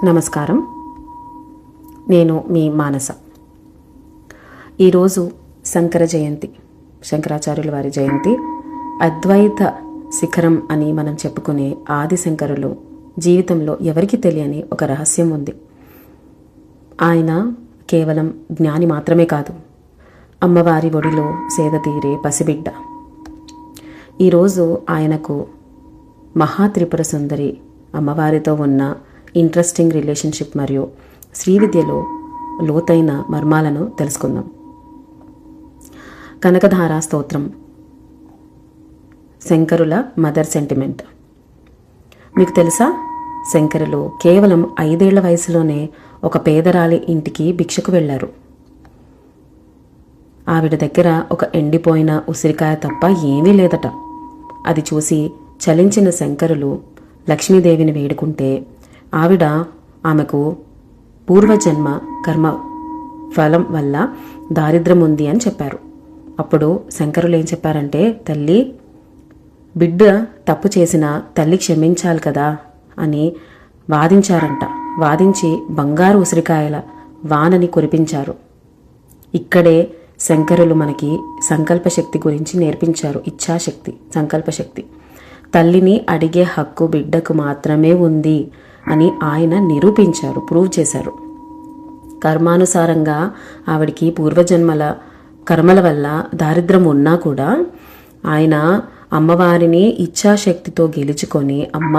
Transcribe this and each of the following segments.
నమస్కారం. నేను మీ మానస. ఈరోజు శంకర జయంతి, శంకరాచార్యుల వారి జయంతి. అద్వైత శిఖరం అని మనం చెప్పుకునే ఆదిశంకరులు జీవితంలో ఎవరికి తెలియని ఒక రహస్యం ఉంది. ఆయన కేవలం జ్ఞాని మాత్రమే కాదు, అమ్మవారి ఒడిలో సేద తీరే పసిబిడ్డ. ఈరోజు ఆయనకు మహాత్రిపుర సుందరి అమ్మవారితో ఉన్న ఇంట్రెస్టింగ్ రిలేషన్షిప్ మరియు శ్రీవిద్యలో లోతైన మర్మాలను తెలుసుకుందాం. కనకధార స్తోత్రం శంకరుల మదర్ సెంటిమెంట్. మీకు తెలుసా, శంకరులు కేవలం 5 ఏళ్ల వయసులోనే ఒక పేదరాలి ఇంటికి భిక్షకు వెళ్లారు. ఆవిడ దగ్గర ఒక ఎండిపోయిన ఉసిరికాయ తప్ప ఏమీ లేదట. అది చూసి చలించిన శంకరులు లక్ష్మీదేవిని వేడుకుంటే ఆవిడ ఆమెకు పూర్వజన్మ కర్మ ఫలం వల్ల దారిద్ర్యం ఉంది అని చెప్పారు. అప్పుడు శంకరులు ఏం చెప్పారంటే, తల్లి, బిడ్డ తప్పు చేసిన తల్లి క్షమించాలి కదా అని వాదించారంట. వాదించి బంగారు ఉసిరికాయల వానని కురిపించారు. ఇక్కడే శంకరులు మనకి సంకల్పశక్తి గురించి నేర్పించారు. ఇచ్ఛాశక్తి, సంకల్పశక్తి. తల్లిని అడిగే హక్కు బిడ్డకు మాత్రమే ఉంది అని ఆయన నిరూపించారు, ప్రూవ్ చేశారు. కర్మానుసారంగా ఆవిడికి పూర్వజన్మల కర్మల వల్ల దారిద్ర్యం ఉన్నా కూడా ఆయన అమ్మవారిని ఇచ్ఛాశక్తితో గెలుచుకొని, అమ్మ,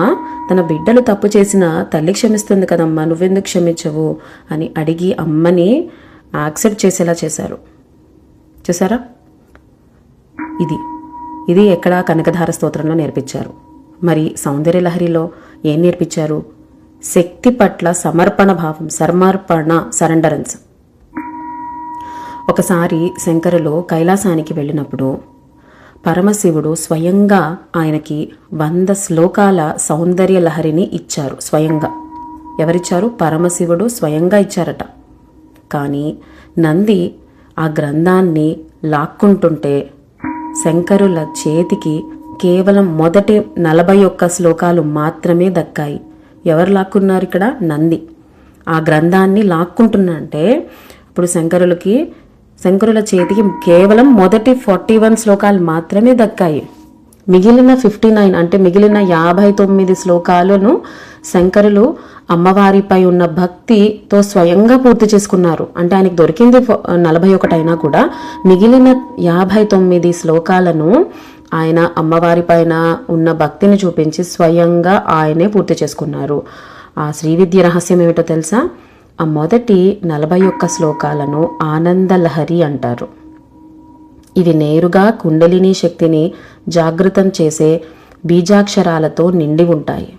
తన బిడ్డలు తప్పు చేసిన తల్లి క్షమిస్తుంది కదమ్మా, నువ్వెందుకు క్షమించవు అని అడిగి అమ్మని యాక్సెప్ట్ చేసేలా చేశారు. చూసారా? ఇది ఎక్కడ కనకధార స్తోత్రంలో నేర్పించారు. మరి సౌందర్య లహరిలో ఏం నేర్పించారు? శక్తి పట్ల సమర్పణ భావం, సరెండరెన్స్. ఒకసారి శంకరులు కైలాసానికి వెళ్ళినప్పుడు పరమశివుడు స్వయంగా ఆయనకి 100 శ్లోకాల సౌందర్య లహరిని ఇచ్చారు. స్వయంగా ఎవరిచ్చారు? పరమశివుడు స్వయంగా ఇచ్చారట. కానీ నంది ఆ గ్రంథాన్ని లాక్కుంటుంటే శంకరుల చేతికి కేవలం మొదటి 41 శ్లోకాలు మాత్రమే దక్కాయి. ఎవరు లాక్కున్నారు ఇక్కడ? నంది. ఆ గ్రంథాన్ని లాక్కుంటున్నంటే ఇప్పుడు శంకరుల చేతికి కేవలం మొదటి 41 శ్లోకాలు మాత్రమే దక్కాయి. మిగిలిన 59 అంటే మిగిలిన 59 శ్లోకాలను శంకరులు అమ్మవారిపై ఉన్న భక్తితో స్వయంగా పూర్తి చేసుకున్నారు. అంటే ఆయనకు దొరికింది 41 అయినా కూడా మిగిలిన 59 శ్లోకాలను ఆయన అమ్మవారి పైన ఉన్న భక్తిని చూపించి స్వయంగా ఆయనే పూర్తి చేసుకున్నారు. ఆ శ్రీవిద్య రహస్యం ఏమిటో తెలుసా? ఆ మొదటి 41 శ్లోకాలను ఆనందలహరి అంటారు. ఇవి నేరుగా కుండలిని శక్తిని జాగృతం చేసే బీజాక్షరాలతో నిండి ఉంటాయి.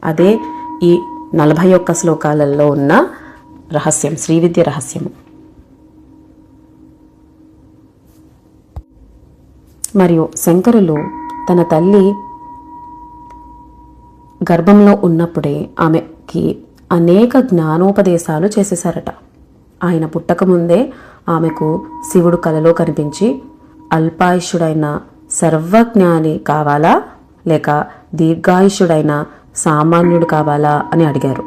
అదే ఈ 41 శ్లోకాలలో ఉన్న రహస్యం, శ్రీవిద్య రహస్యము. మరియు శంకరులు తన తల్లి గర్భంలో ఉన్నప్పుడే ఆమెకి అనేక జ్ఞానోపదేశాలు చేసేశారట. ఆయన పుట్టకముందే ఆమెకు శివుడు కలలో కనిపించి, అల్పాయుష్యుడైన సర్వజ్ఞాని కావాలా లేక దీర్ఘాయుష్యుడైన సామాన్యుడు కావాలా అని అడిగారు.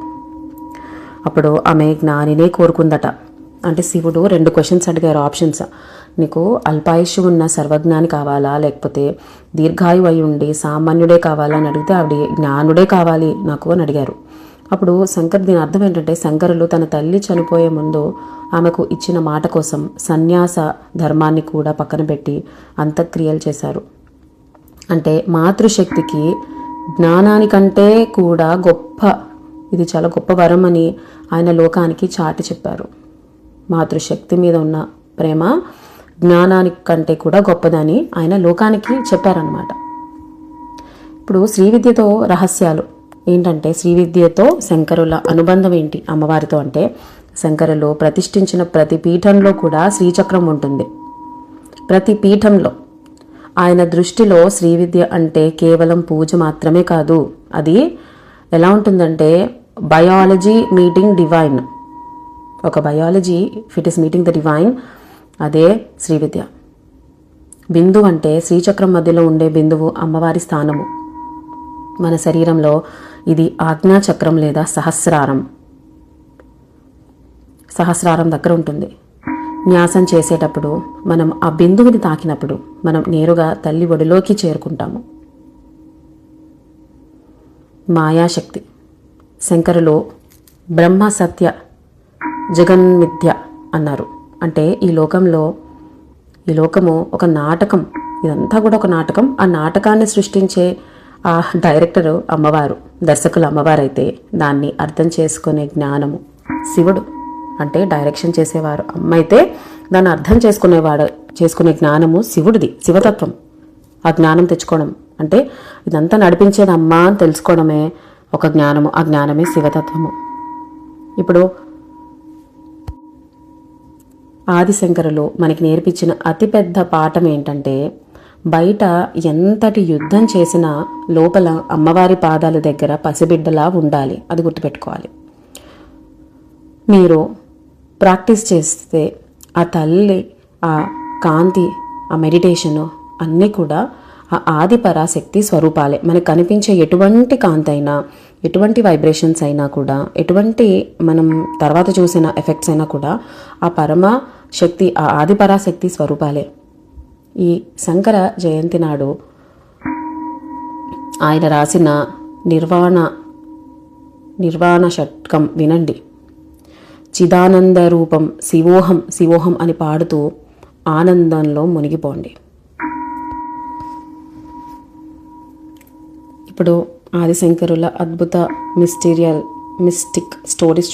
అప్పుడు ఆమె జ్ఞానినే కోరుకుందట. అంటే శివుడు 2 క్వశ్చన్స్ అడిగారు, ఆప్షన్స్. నీకు అల్పాయుష్యు ఉన్న సర్వజ్ఞాని కావాలా లేకపోతే దీర్ఘాయు అయి ఉండి సామాన్యుడే కావాలా అని అడిగితే ఆవిడ జ్ఞానుడే కావాలి నాకు అని అడిగారు. అప్పుడు దీని అర్థం ఏంటంటే, శంకరులు తన తల్లి చనిపోయే ముందు ఆమెకు ఇచ్చిన మాట కోసం సన్యాస ధర్మాన్ని కూడా పక్కన పెట్టి అంత్యక్రియలు చేశారు. అంటే మాతృశక్తికి జ్ఞానానికంటే కూడా ఇది చాలా గొప్ప వరం అని ఆయన లోకానికి చాటి చెప్పారు. మాతృశక్తి మీద ఉన్న ప్రేమ జ్ఞానానికి కంటే కూడా గొప్పదని ఆయన లోకానికి చెప్పారనమాట. ఇప్పుడు శ్రీవిద్యతో రహస్యాలు ఏంటంటే, శ్రీవిద్యతో శంకరుల అనుబంధం ఏంటి అమ్మవారితో అంటే, శంకరులు ప్రతిష్ఠించిన ప్రతి పీఠంలో కూడా శ్రీచక్రం ఉంటుంది. ప్రతి పీఠంలో ఆయన దృష్టిలో శ్రీవిద్య అంటే కేవలం పూజ మాత్రమే కాదు. అది ఎలా ఉంటుందంటే, బయాలజీ మీటింగ్ డివైన్. ఒక biology if it is meeting the divine, అదే శ్రీవిద్య. బిందువు అంటే శ్రీచక్రం మధ్యలో ఉండే బిందువు అమ్మవారి స్థానము. మన శరీరంలో ఇది ఆజ్ఞాచక్రం లేదా సహస్రారం. సహస్రారం దగ్గర ఉంటుంది. న్యాసం చేసేటప్పుడు మనం ఆ బిందువుని తాకినప్పుడు మనం నేరుగా తల్లి ఒడిలోకి చేరుకుంటాము. మాయాశక్తి. శంకరులు బ్రహ్మ సత్య జగన్మిథ్య అన్నారు. అంటే ఈ లోకము ఒక నాటకం, ఇదంతా కూడా ఒక నాటకం. ఆ నాటకాన్ని సృష్టించే ఆ డైరెక్టరు అమ్మవారు, దర్శకులు అమ్మవారైతే దాన్ని అర్థం చేసుకునే జ్ఞానము శివుడు. అంటే డైరెక్షన్ చేసేవారు అమ్మ అయితే దాన్ని అర్థం చేసుకునే జ్ఞానము శివుడిది, శివతత్వం. ఆ జ్ఞానం తెచ్చుకోవడం అంటే ఇదంతా నడిపించేది అమ్మ అని తెలుసుకోవడమే ఒక జ్ఞానము. ఆ జ్ఞానమే శివతత్వము. ఇప్పుడు ఆదిశంకరులు మనకి నేర్పించిన అతిపెద్ద పాఠం ఏంటంటే, బయట ఎంతటి యుద్ధం చేసినా లోపల అమ్మవారి పాదాల దగ్గర పసిబిడ్డలా ఉండాలి. అది గుర్తుపెట్టుకోవాలి. మీరు ప్రాక్టీస్ చేస్తే ఆ తల్లి, ఆ కాంతి, ఆ మెడిటేషను అన్నీ కూడా ఆ ఆది పరాశక్తి స్వరూపాలే. మనకు కనిపించే ఎటువంటి కాంతి అయినా, ఎటువంటి వైబ్రేషన్స్ అయినా కూడా, ఎటువంటి మనం తర్వాత చూసిన ఎఫెక్ట్స్ అయినా కూడా ఆ పరమ శక్తి, ఆ ఆది పరాశక్తి స్వరూపాలే. ఈ శంకర జయంతి నాడు ఆయన రాసిన నిర్వాణ షట్కం వినండి. చిదానంద రూపం శివోహం శివోహం అని పాడుతూ ఆనందంలో మునిగిపోండి. ఇప్పుడు ఆదిశంకరుల అద్భుత మిస్టిక్ స్టోరీస్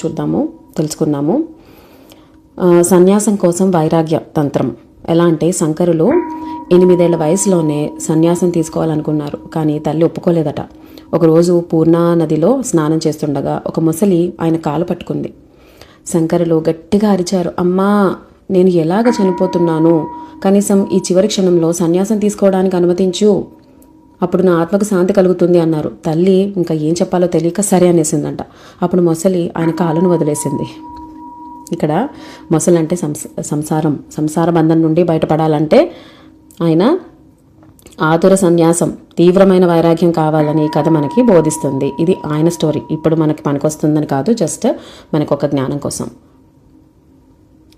తెలుసుకుందాము. సన్యాసం కోసం వైరాగ్య తంత్రం. ఎలా అంటే, శంకరులు 8 ఏళ్ల వయసులోనే సన్యాసం తీసుకోవాలనుకున్నారు. కానీ తల్లి ఒప్పుకోలేదట. ఒకరోజు పూర్ణా నదిలో స్నానం చేస్తుండగా ఒక ముసలి ఆయన కాలు పట్టుకుంది. శంకరులు గట్టిగా అరిచారు, అమ్మా, నేను ఎలాగ చనిపోతున్నాను, కనీసం ఈ చివరి క్షణంలో సన్యాసం తీసుకోవడానికి అనుమతించు, అప్పుడు నా ఆత్మకు శాంతి కలుగుతుంది అన్నారు. తల్లి ఇంకా ఏం చెప్పాలో తెలియక సరే అనేసిందంట. అప్పుడు మొసలి ఆయన కాలును వదిలేసింది. ఇక్కడ మొసలి అంటే సంసార బంధం నుండి బయటపడాలంటే ఆయన ఆతుర సన్యాసం, తీవ్రమైన వైరాగ్యం కావాలని ఈ కథ మనకి బోధిస్తుంది. ఇది ఆయన స్టోరీ. ఇప్పుడు మనకి పనికొస్తుందని కాదు, జస్ట్ మనకు ఒక జ్ఞానం కోసం.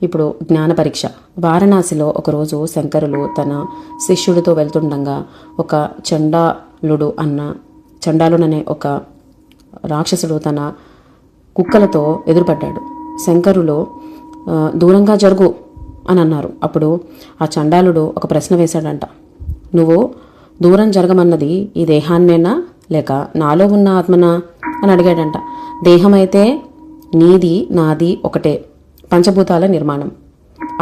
ఇప్పుడు జ్ఞాన పరీక్ష. వారణాసిలో ఒకరోజు శంకరులు తన శిష్యుడితో వెళ్తుండగా ఒక చండాలుడనే ఒక రాక్షసుడు తన కుక్కలతో ఎదురుపడ్డాడు. శంకరులు దూరంగా జరుగు అని అన్నారు. అప్పుడు ఆ చండాలుడు ఒక ప్రశ్న వేశాడంట. నువ్వు దూరం జరగమన్నది ఈ దేహాన్నేనా లేక నాలో ఉన్న ఆత్మనా అని అడిగాడంట. దేహం అయితే నీది నాది ఒకటే, పంచభూతాల నిర్మాణం.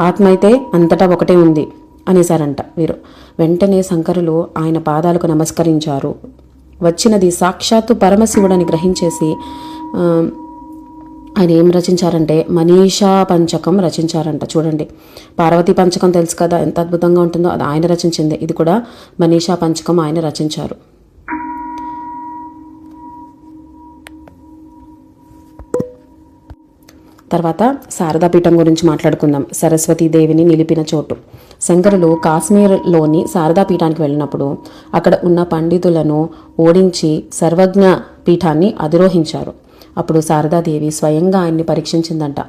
ఆత్మ అయితే అంతటా ఒకటే ఉంది అనేసారంట వీరు. వెంటనే శంకరులు ఆయన పాదాలకు నమస్కరించారు. వచ్చినది సాక్షాత్తు పరమశివుడని గ్రహించేసి ఆయన ఏం రచించారంటే మనీషా పంచకం రచించారంట. చూడండి, పార్వతీ పంచకం తెలుసు కదా, ఎంత అద్భుతంగా ఉంటుందో, అది ఆయన రచించింది. ఇది కూడా మనీషా పంచకం ఆయన రచించారు. తర్వాత శారదాపీఠం గురించి మాట్లాడుకుందాం. సరస్వతీదేవిని నిలిపిన చోటు. శంకరులు కాశ్మీర్లోని శారదాపీఠానికి వెళ్ళినప్పుడు అక్కడ ఉన్న పండితులను ఓడించి సర్వజ్ఞ పీఠాన్ని అధిరోహించారు. అప్పుడు శారదాదేవి స్వయంగా ఆయన్ని పరీక్షించిందంట.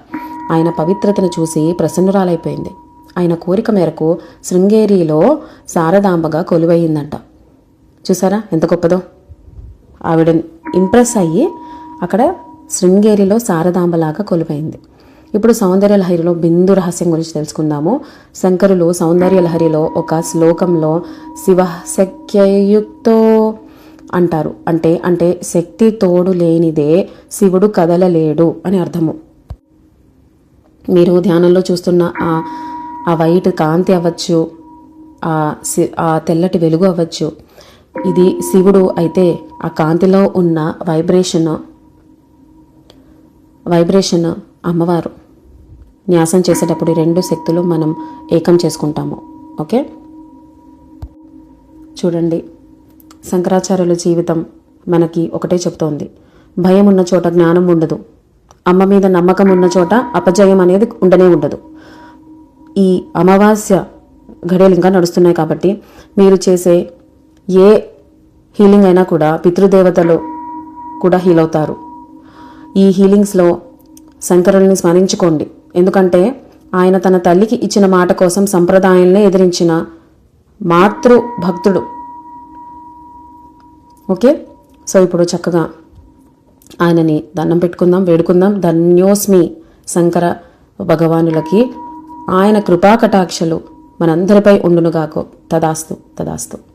ఆయన పవిత్రతను చూసి ప్రసన్నురాలైపోయింది. ఆయన కోరిక మేరకు శృంగేరిలో శారదాంబగా కొలువయ్యిందంట. చూసారా ఎంత గొప్పదో. ఆవిడ ఇంప్రెస్ అయ్యి అక్కడ శృంగేరిలో శారదాంబలాగా కొలువైంది. ఇప్పుడు సౌందర్యలహరిలో బిందు రహస్యం గురించి తెలుసుకుందాము. శంకరులు సౌందర్యలహరిలో ఒక శ్లోకంలో శివశక్యయుక్తో అంటారు. అంటే శక్తి తోడు లేనిదే శివుడు కదలలేడు అని అర్థము. మీరు ధ్యానంలో చూస్తున్న ఆ వైట్ కాంతి అవ్వచ్చు, ఆ తెల్లటి వెలుగు అవ్వచ్చు, ఇది శివుడు అయితే ఆ కాంతిలో ఉన్న వైబ్రేషన్ అమ్మవారు. న్యాసం చేసేటప్పుడు 2 శక్తులు మనం ఏకం చేసుకుంటాము. ఓకే, చూడండి, శంకరాచార్యుల జీవితం మనకి ఒకటే చెప్తోంది. భయం ఉన్న చోట జ్ఞానం ఉండదు, అమ్మ మీద నమ్మకం ఉన్న చోట అపజయం అనేది ఉండనే ఉండదు. ఈ అమావాస్య ఘడియలు ఇంకా నడుస్తున్నాయి కాబట్టి మీరు చేసే ఏ హీలింగ్ అయినా కూడా పితృదేవతలు కూడా హీల్ అవుతారు. ఈ హీలింగ్స్లో శంకరుల్ని స్మరించుకోండి. ఎందుకంటే ఆయన తన తల్లికి ఇచ్చిన మాట కోసం సంప్రదాయాలనే ఎదిరించిన మాతృ భక్తుడు. ఓకే, సో ఇప్పుడు చక్కగా ఆయనని దండం పెట్టుకుందాం, వేడుకుందాం. ధన్యోస్మి శంకర భగవానులకి ఆయన కృపా కటాక్షలు మనందరిపై ఉండునుగాకో. తదాస్తు తదాస్తు.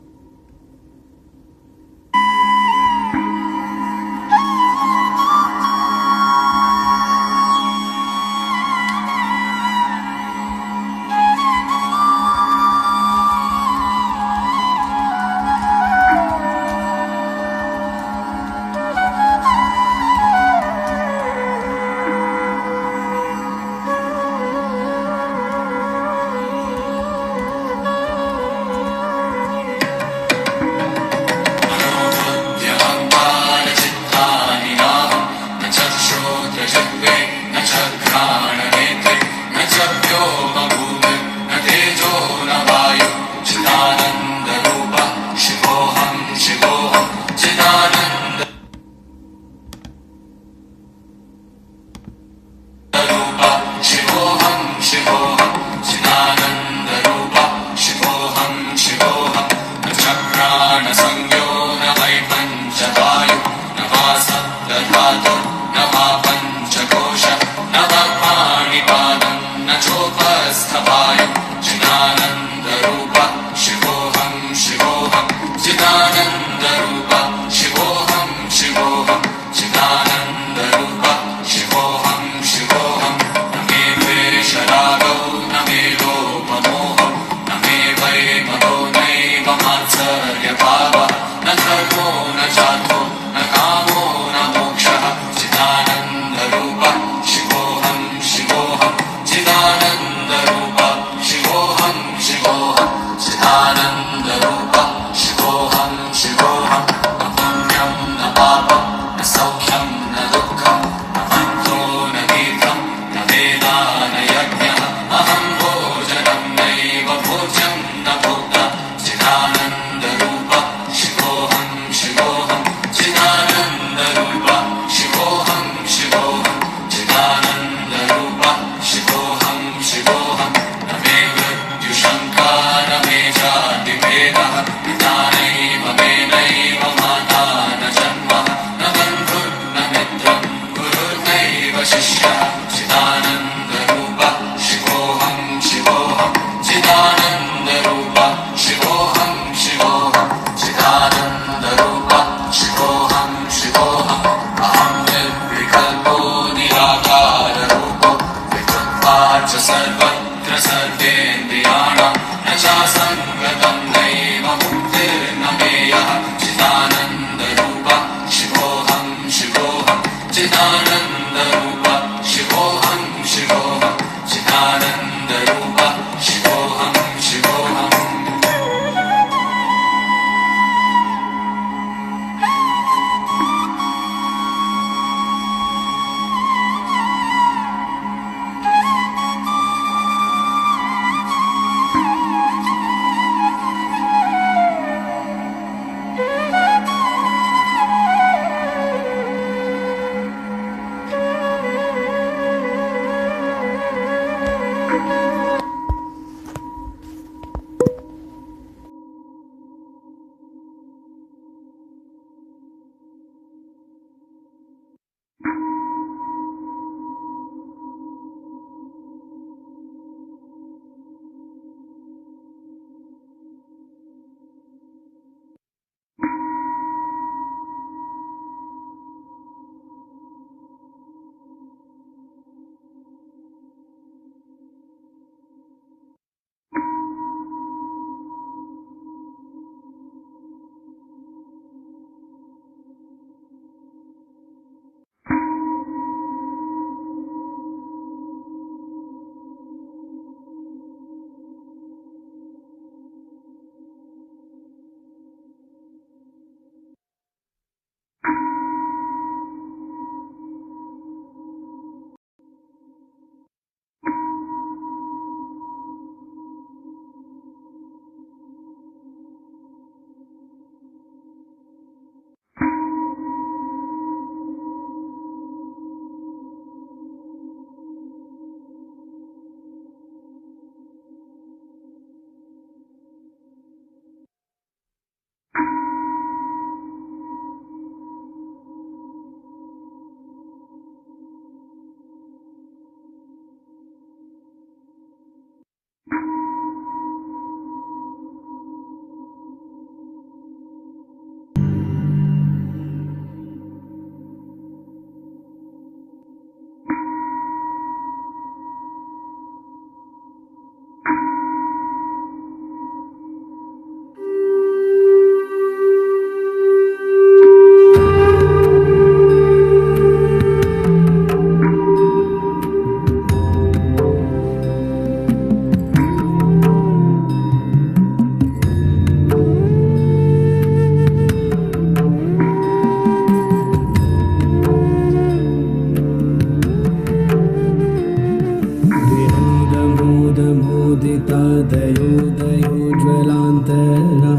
दयोदयोज्ज्वलान्तरा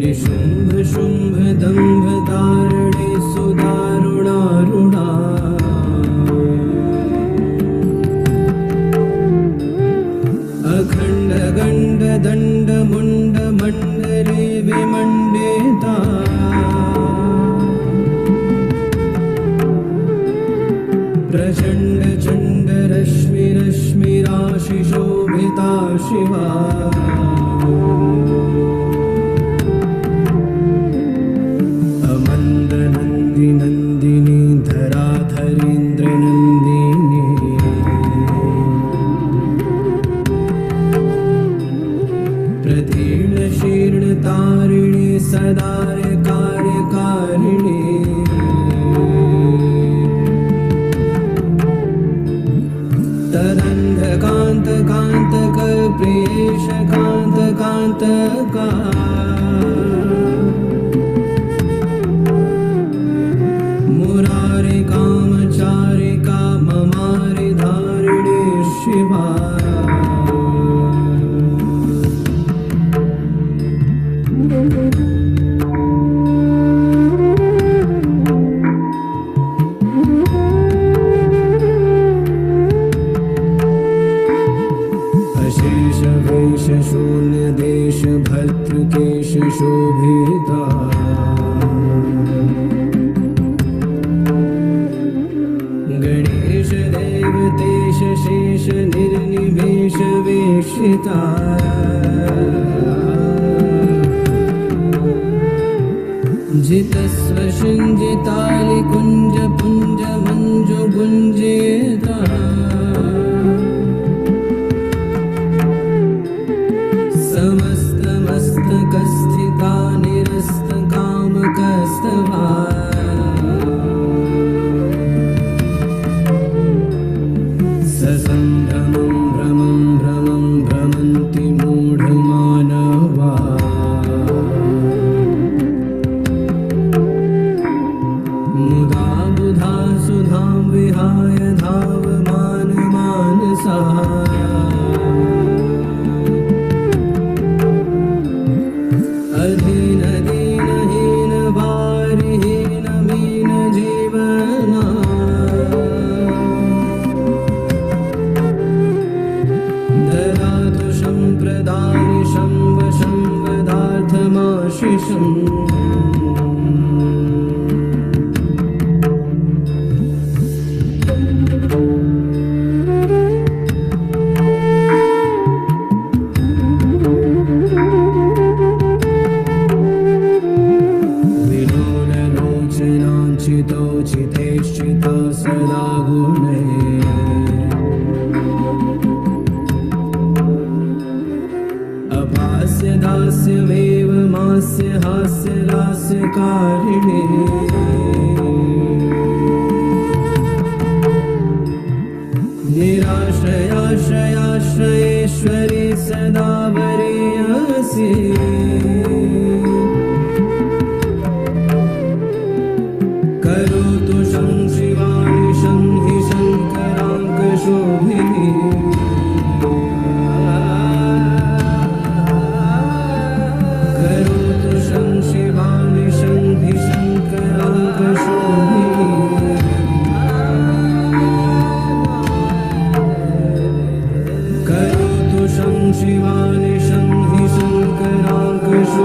निशुम्भ शुम्भ दम्भ दारुणे सुदारुणारुणा अखण्ड गण्ड दण्ड मुण्ड मण्डले विमण्डिता प्रचण्ड चण्ड रश्मि रश्मिराशि शोभिता शिवा अमन्द नन्दी नन्दिनी धराधरेन्द्र नन्दिनी प्रतीर्ण शीर्ण तारिणी सदार कार्यकारिणी तदन्ध कान्त कान्तक प्रियेश कान्त कान्तका मुरारि कामचारिका ममारि धारिणी शिवा अशेष वेश शून्य देश भर्तृकेश शोभिता गणेश देवतेश शेष निर्निमेष वेशिता जितस्व शिञ्जितालि कुञ्ज पुञ्ज मञ्जु गुञ्जिता समस्त मस्तकस्थिता निरस्त कामकस्तवा ससम्भ्रमं भ्रमं भ्रमं भ्रमन्ति मूढमानवा मुदा बुधा सुधां विहाय धावमान मानसा अधीन दीन हीन वारिहीन मीन जीवना ददातु सम्प्रदानि शम्भ शम्वदार्थमाशिषम् चितेश्चिता सदा गुणे अपास्य दास्यमेव मास्य हास्य लास्यकारिणे निराश्रयाश्रयाश्रयेश्वरी सदा वरीयसी करोतु शं शिवानि शं हि शङ्कराङ्कशोभिनी करोतु शं शिवानि शं हि शङ्कराङ्कशोभिनी करोतु शं शिवानि शं हि शङ्कराङ्कशोभिनी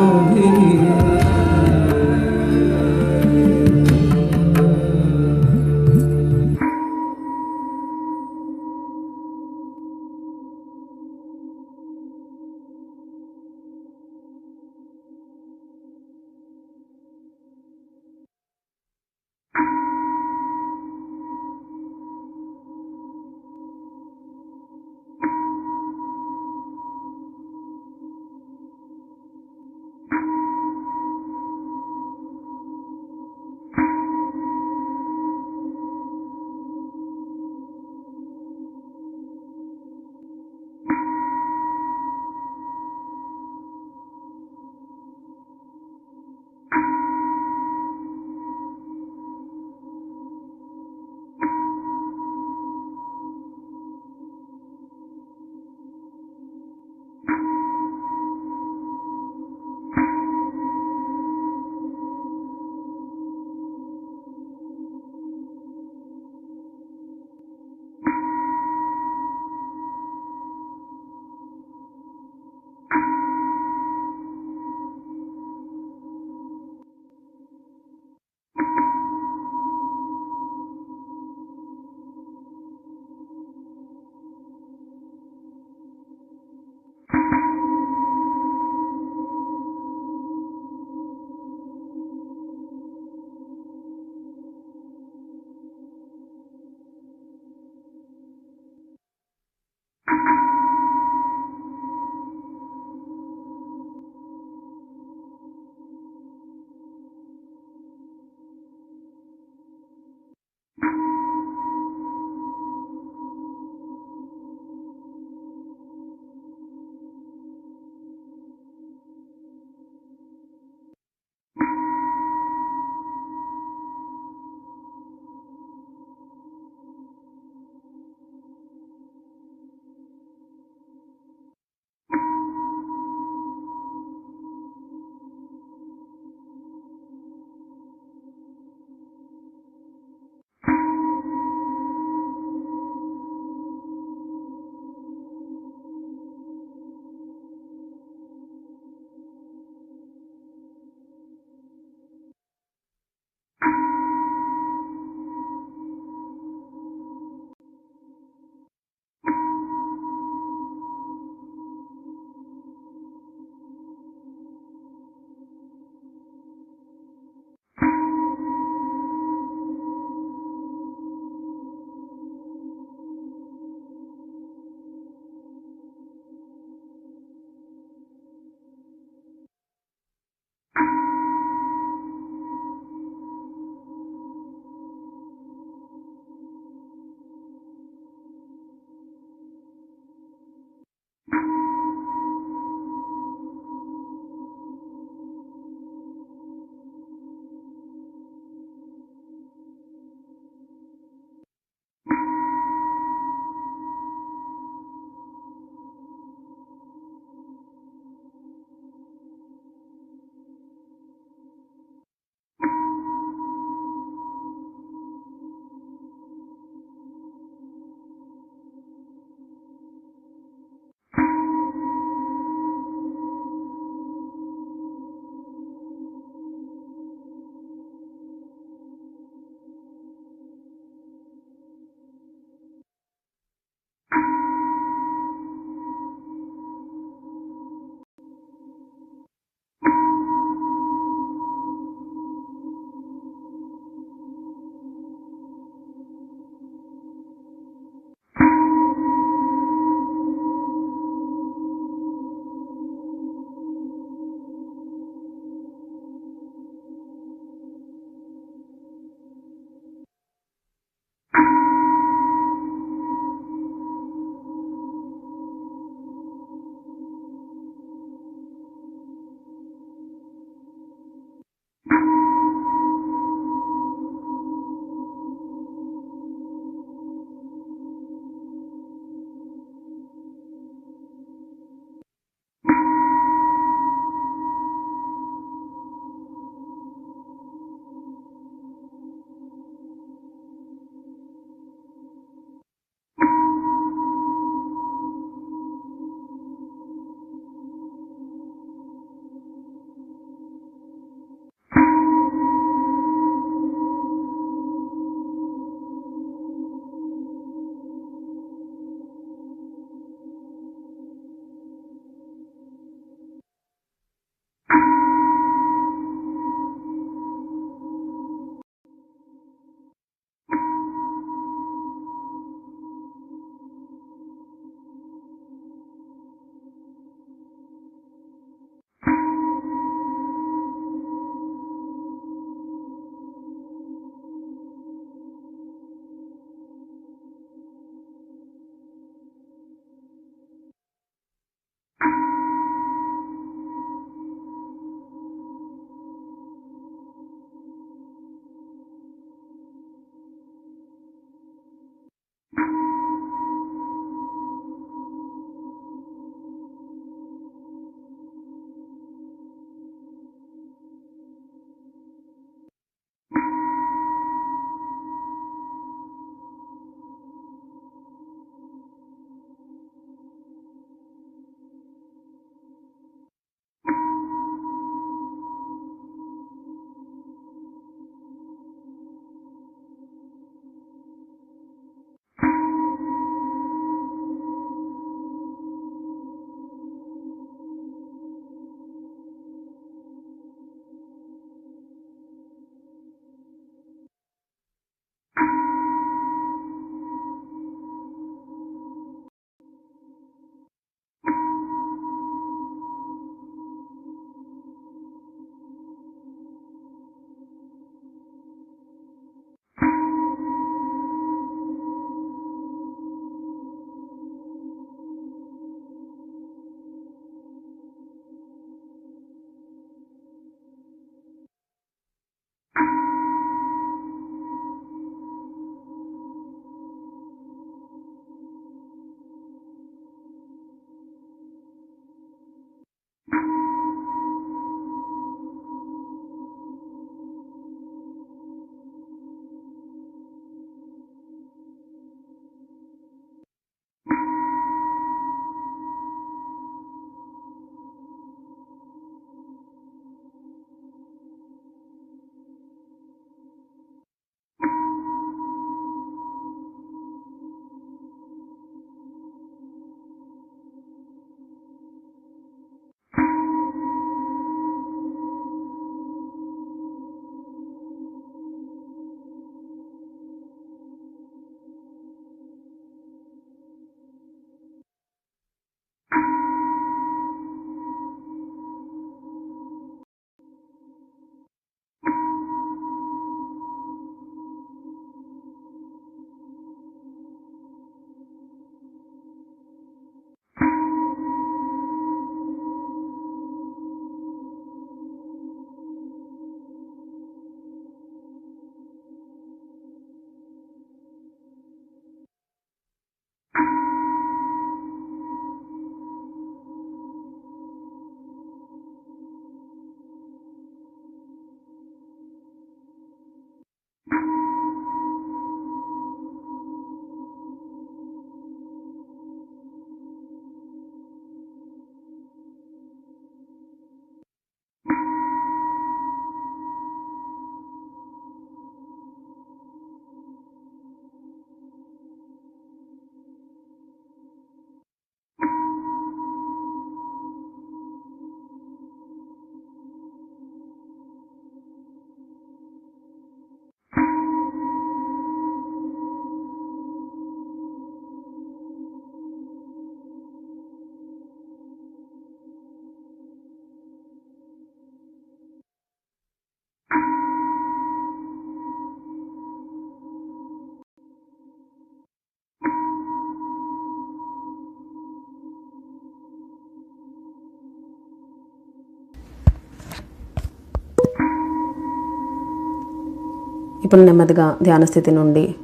ఇప్పుడు నెమ్మదిగా ధ్యాన స్థితి నుండి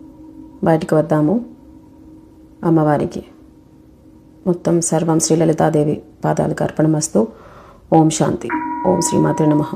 బయటికి వద్దాము. అమ్మవారికి మొత్తం సర్వం శ్రీ లలితాదేవి పాదాలకు అర్పణమస్తు. ఓం శాంతి. ఓం శ్రీమాతే నమః.